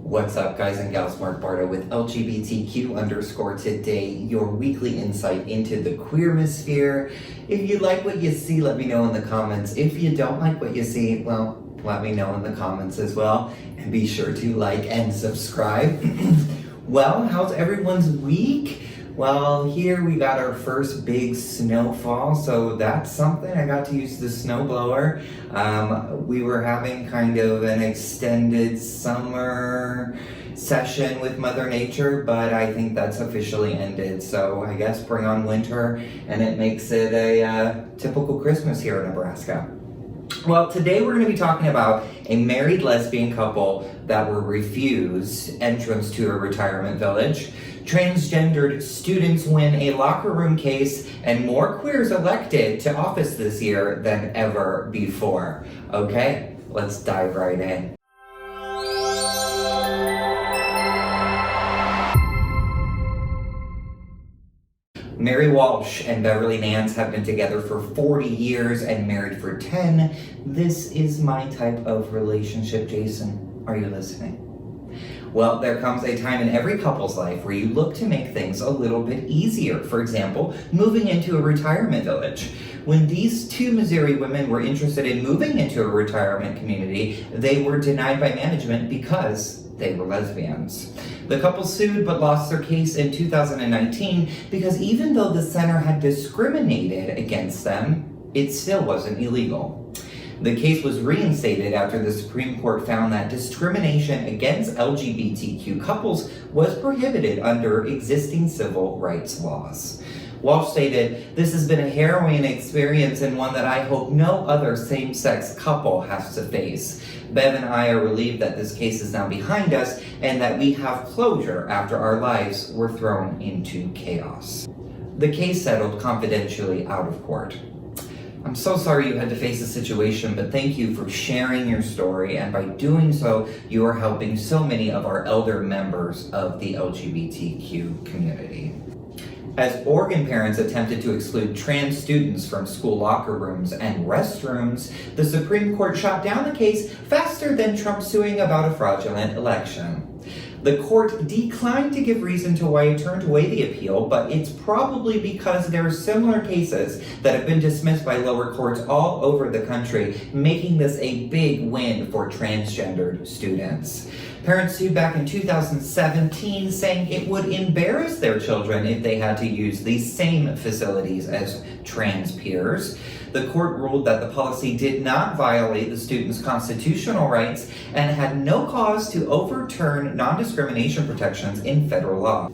What's up, guys and gals? Mark Bardo with LGBTQ_today, your weekly insight into the queermosphere. If you like what you see, let me know in the comments. If you don't like what you see, well, let me know in the comments as well. And be sure to like and subscribe. Well, how's everyone's week? Well, here we got our first big snowfall, so that's something. I got to use the snowblower. We were having kind of an extended summer session with Mother Nature, but I think that's officially ended. So I guess bring on winter, and it makes it a typical Christmas here in Nebraska. Well, today we're going to be talking about a married lesbian couple that were refused entrance to a retirement village, transgendered students win a locker room case, and more queers elected to office this year than ever before. Okay, let's dive right in. Mary Walsh and Beverly Nance have been together for 40 years and married for 10. This is my type of relationship, Jason. Are you listening? Well, there comes a time in every couple's life where you look to make things a little bit easier. For example, moving into a retirement village. When these two Missouri women were interested in moving into a retirement community, they were denied by management because they were lesbians. The couple sued but lost their case in 2019 because even though the center had discriminated against them, it still wasn't illegal. The case was reinstated after the Supreme Court found that discrimination against LGBTQ couples was prohibited under existing civil rights laws. Walsh stated, "This has been a harrowing experience and one that I hope no other same-sex couple has to face. Bev and I are relieved that this case is now behind us and that we have closure after our lives were thrown into chaos." The case settled confidentially out of court. I'm so sorry you had to face this situation, but thank you for sharing your story, and by doing so, you are helping so many of our elder members of the LGBTQ community. As Oregon parents attempted to exclude trans students from school locker rooms and restrooms, the Supreme Court shot down the case faster than Trump suing about a fraudulent election. The court declined to give reason to why it turned away the appeal, but it's probably because there are similar cases that have been dismissed by lower courts all over the country, making this a big win for transgendered students. Parents sued back in 2017, saying it would embarrass their children if they had to use these same facilities as trans peers. The court ruled that the policy did not violate the students' constitutional rights and had no cause to overturn non-discrimination protections in federal law.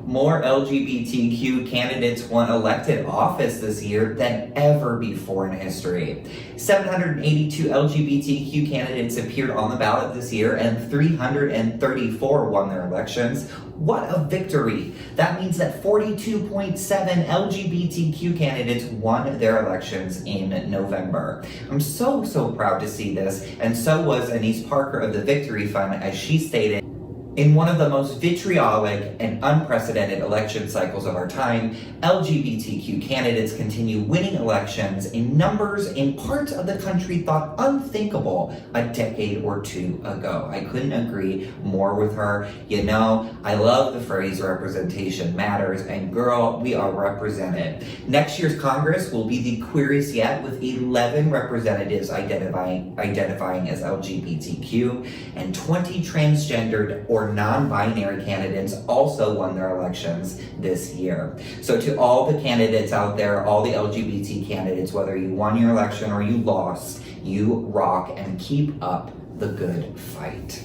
More LGBTQ candidates won elected office this year than ever before in history. 782 LGBTQ candidates appeared on the ballot this year, and 334 won their elections. What a victory! That means that 42.7 LGBTQ candidates won their elections in November. I'm so proud to see this, and so was Anise Parker of the Victory Fund, as she stated, "In one of the most vitriolic and unprecedented election cycles of our time, LGBTQ candidates continue winning elections in numbers in parts of the country thought unthinkable a decade or two ago." I couldn't agree more with her. You know, I love the phrase representation matters, and girl, we are represented. Next year's Congress will be the queerest yet, with 11 representatives identifying as LGBTQ, and 20 transgendered or non-binary candidates also won their elections this year. So to all the candidates out there, all the LGBT candidates, whether you won your election or you lost, you rock, and keep up the good fight.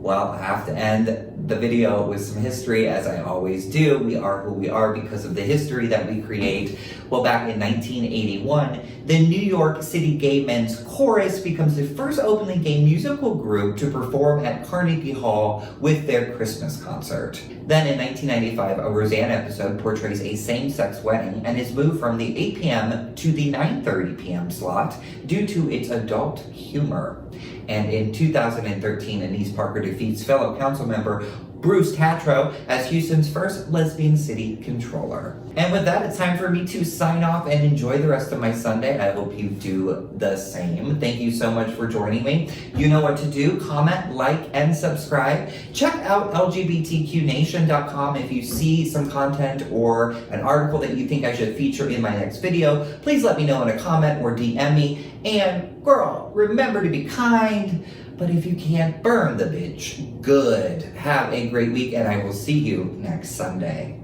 Well, I have to end the video with some history, as I always do. We are who we are because of the history that we create. Well, back in 1981, the New York City Gay Men's Chorus becomes the first openly gay musical group to perform at Carnegie Hall with their Christmas concert. Then in 1995, a Roseanne episode portrays a same-sex wedding and is moved from the 8 p.m. to the 9:30 p.m. slot due to its adult humor. And in 2013, Anise Parker defeats fellow council member Bruce Tatro as Houston's first lesbian city controller. And with that, it's time for me to sign off and enjoy the rest of my Sunday. I hope you do the same. Thank you so much for joining me. You know what to do. Comment, like, and subscribe. Check out LGBTQnation.com if you see some content or an article that you think I should feature in my next video. Please let me know in a comment or DM me. And girl, remember to be kind, but if you can't burn the bitch, good. Have a great week, and I will see you next Sunday.